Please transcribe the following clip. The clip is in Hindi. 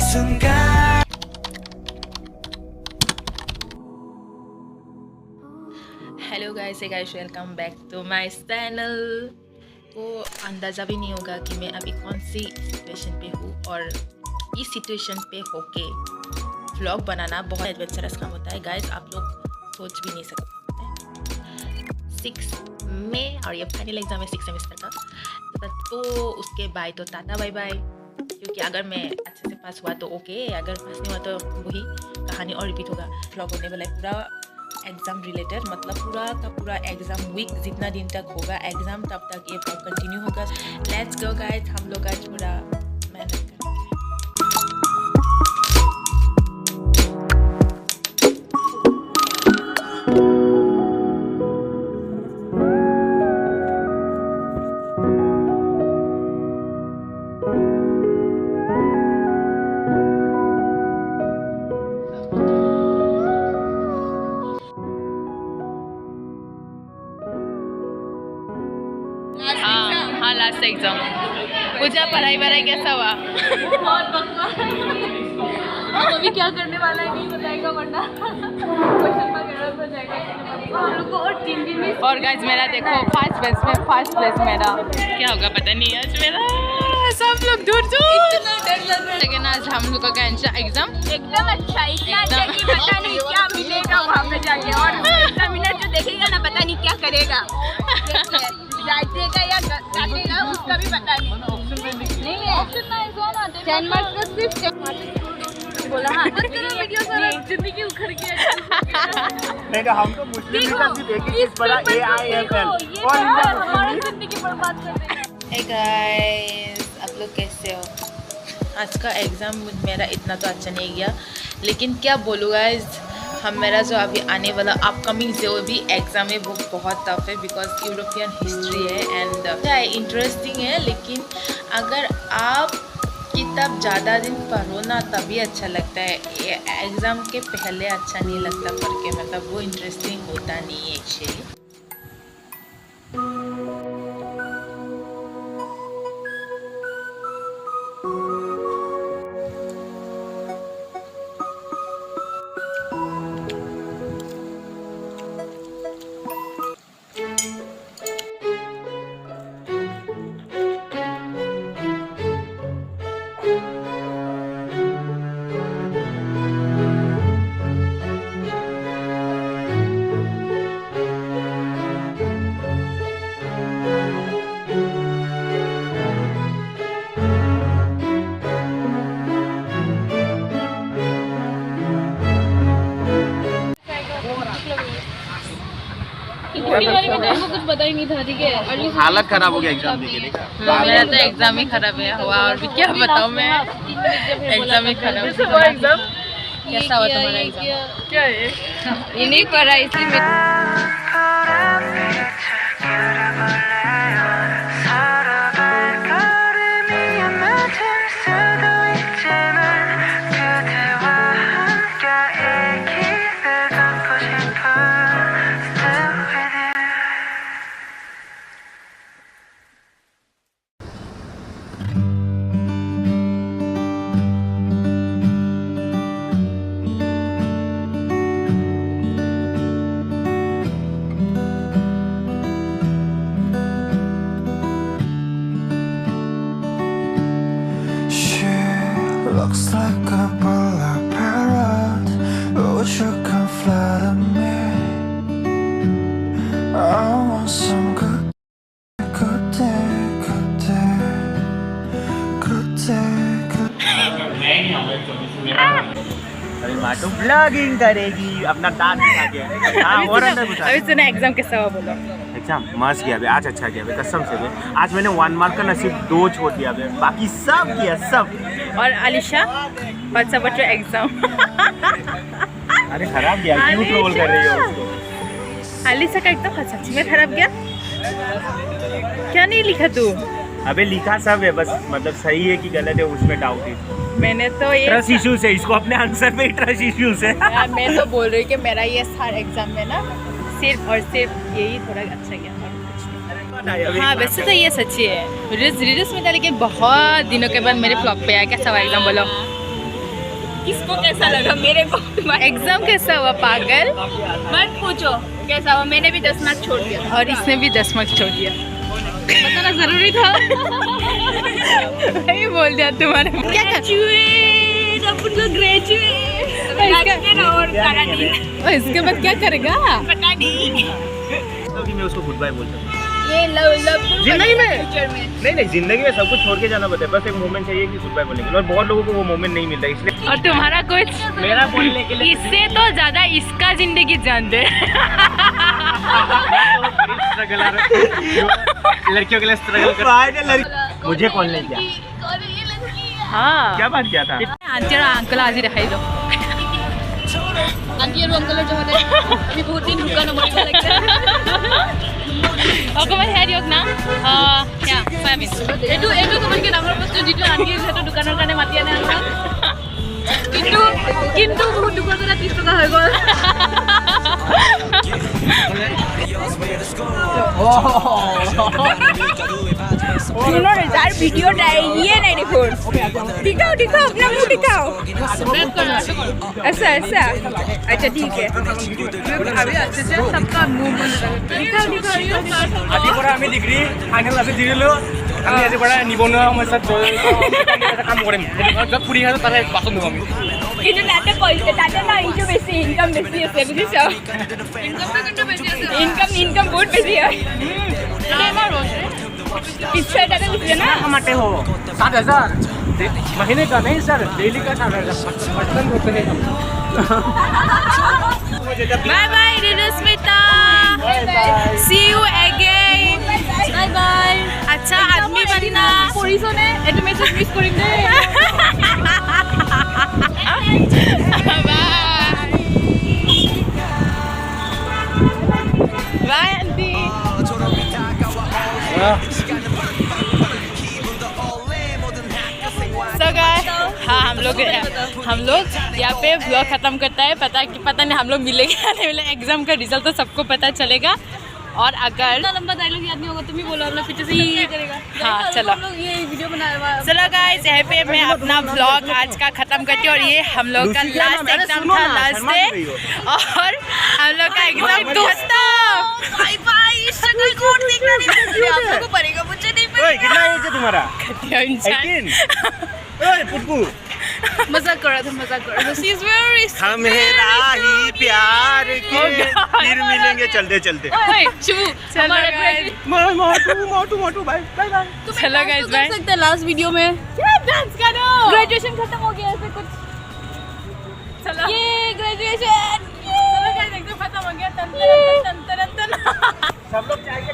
Hello guys, welcome back to my channel. को अंदाज़ा भी नहीं होगा कि मैं अभी कौन सी सिचुएशन पे हूँ, और इस सिचुएशन पे होके व्लॉग बनाना बहुत एडवेंचरस काम होता है गाइस। आप लोग सोच भी नहीं सकते। 6 में और ये फाइनल एग्ज़ाम है 6 सेमेस्टर का, तो उसके बाय तो टाटा बाय बाय। क्योंकि अगर मैं अच्छे से पास हुआ तो ओके, अगर पास नहीं हुआ तो वही कहानी और रिपीट होगा। व्लॉग होने वाला है पूरा एग्ज़ाम रिलेटेड, मतलब पूरा का पूरा एग्ज़ाम वीक जितना दिन तक होगा एग्ज़ाम तब तक ये व्लॉग कंटिन्यू होगा। लेट्स गो गाइस, हम लोग आज पूरा मेहनत करेंगे। हाँ, लास्ट एग्जाम। पूजा पढ़ाई कैसा हुआ? अभी क्या करने वाला है नहीं बताएगा, वरना क्वेश्चन वगैरह हो जाएगा हम लोग को। और 3 दिन में और गाइस मेरा देखो फर्स्ट प्लेस मेरा। क्या होगा पता नहीं आज मेरा, सब लोग दूर लेकिन आज हम लोग का एग्जाम एकदम अच्छा, इतना अच्छा कि पता नहीं क्या मिलेगा वहाँ पे जाके। और एग्जामिनर जो देखेगा ना, पता नहीं क्या करेगा, जाएगा या काटेगा उसका भी पता नहीं है। ऑप्शन 10 मार्क्स का सिर्फ बोला। हाँ, वीडियो जिंदगी उखड़ गया। हम तो मुस्लिम का सिर्फ एक ही चीज पढ़ा, AIFL, और हमारा जिंदगी बर्बाद कर देगा। हे गाइस, आप लोग कैसे हो? आज का एग्ज़ाम मेरा इतना तो अच्छा नहीं गया, लेकिन क्या बोलूँ गाइस, मेरा जो अभी आने वाला अपकमिंग जो भी एग्ज़ाम है वो बहुत टफ है, बिकॉज यूरोपियन हिस्ट्री है एंड इंटरेस्टिंग है। लेकिन अगर आप किताब ज़्यादा दिन पढ़ो ना तभी अच्छा लगता है, एग्ज़ाम के पहले अच्छा नहीं लगता पढ़ के, मतलब वो इंटरेस्टिंग होता नहीं है एक्चुअली। कुछ पता ही नहीं था, ठीक है। हालत खराब हो गया एग्जाम देके। मेरा तो एग्जाम ही खराब है हुआ, और भी क्या बताऊँ मैं, एग्जाम ही खराब। कैसा हुआ तुम्हारा एग्जाम? क्या है ये नहीं पढ़ा इसलिए looks like a black parrot. Would you come fly to me? I want some good day. अरे माँ तो ब्लॉगिंग करेगी अपना दांत दिखा के। हाँ, और अंदर घुसा। अभी सुना एग्जाम कैसा हुआ बोलो? एग्जाम मस्त गया बे, आज अच्छा गया बे, कसम से बे। आज मैंने 1 मार्क का नसीब 2 छोड़ दिया बे, बाकी सब किया सब। और अलीशा बच्चा एग्जाम अरे खराब गया, क्यों ट्रोल कर रही हो उसको? अलीशा का एकदम सच में खराब गया। क्या नहीं लिखा तू? अबे लिखा सब है, बस मतलब सही है कि गलत है उसमें डाउट है। मैंने तो ये ट्रस्ट इश्यूज है, इसको अपने आंसर पे ट्रस्ट इश्यूज है। मैं तो बोल रही हूँ कि मेरा ये सारा एग्जाम में ना सिर्फ और सिर्फ यही थोड़ा अच्छा गया और कुछ नहीं। हाँ वैसे तो ये सच्ची है, रील्स में था, लेकिन बहुत दिनों के बाद मेरे ब्लॉग पे आया। कैसा हुआ एग्जाम बोलो? किसको कैसा लगा मेरे को एग्जाम कैसा हुआ पागल? मत पूछो कैसा हुआ, मैंने भी 10 मार्क छोड़ दिया और इसने भी 10 मार्क्स छोड़ दिया। बताना जरूरी था। वही बोल दिया तुम्हारे। क्या कर ग्रेजुएट, अपन लोग ग्रेजुएट और सारा दिन। और इसके बाद क्या करेगा? पता नहीं। तभी मैं उसको गुड बाय बोल सकता हूँ। ये लव जिंदगी में फ्यूचर में नहीं जिंदगी में सब कुछ छोड़ के जाना पड़ता है, बस एक मोमेंट चाहिए कि गुड बाय बोलने के लिए, और बहुत लोगों को वो मोमेंट नहीं मिलता, इसलिए और तुम्हारा कुछ? मेरा बोलने के लिए इससे तो ज्यादा इसका जिंदगी जान दे। लड़कियों के लिए स्ट्रगल कर मुझे कॉल नहीं किया। हाँ क्या बात किया था? आंटी और अंकल आज ही दिखाई दो। आंटी और अंकल जो होते हैं अभी बहुत दिन रुका ना मरी लगता है। অকমান হেৰি দিয়ক না চয়াবিন এইটো তোমালোকে ডাঙৰ বস্তু যিটো আন্টি সেইটো দোকানৰ কাৰণে মাতি আনে আমাক, কিন্তু বহুত দুখৰ কথা 30 টকা হৈ গ'ল। सुनो यार वीडियो ये नहीं देखो, दिखाओ अपना मुंह दिखाओ। ऐसा अच्छा ठीक है। अभी अच्छे से सबका मुंह दिखाओ আজি পৰা আমি ডিগ্ৰী ফাইনেল আছে দিলো, আমি আজি পৰা নিবনুৱা সমস্যাত কাম কৰিম, য'ত ফুৰি আছে তাৰে বাচন ধুম আমি। কিন্তু তাতে না ইনকাম বেছি আছে বুজিছ? ইনকাম বহুত বেছি হয়। पिक्चर डाले उसके ना कमाते हो 7,000 महीने का नहीं सर, डेली का 7,000 होते हैं। Bye bye Smita, see you again, bye bye. अच्छा आदमी बनना। পঢ়িছো নে এটো মেছেজ মিস কৰিম দে। Bye aunty. So guys, हाँ हम लोग यहाँ पे ब्लॉग खत्म करता है। पता नहीं हम लोग मिलेंगे या नहीं मिलेंगे, एग्जाम का रिजल्ट तो सबको पता चलेगा। और अगर लंबा डायलॉग याद नहीं होगा तुम ही बोलो, हम लोग पीछे से ये करेगा। हाँ चलो हम लोग ये वीडियो बनाया हुआ। चलो गाइस, यहाँ पे मैं अपना ब्लॉग आज का खत्म करती हूँ। और ये हम लोग का लास्ट एग्जाम था, लास्ट डे, और हम लोग का एग्जाम दोस्तों बाय बाय। शक्ल कोड देखना नहीं आप लोगों को पड़ेगा, मुझे नहीं ओए कितना एज है तुम्हारा? 18। ओए पुप्पू मजाक कर रहा था। शी इज वेरी हमेरा ही प्यार के फिर मिलेंगे चलते चलते। चलो गाइस, मोटू बाय बाय। चलो गाइस बाय। कर सकते हैं लास्ट वीडियो में क्या डांस करो? ग्रेजुएशन खत्म हो गया ऐसे कुछ। चलो ये ग्रेजुएशन चलो गाइस, एकदम खत्म हो गया। तन सब लोग चाहेंगे।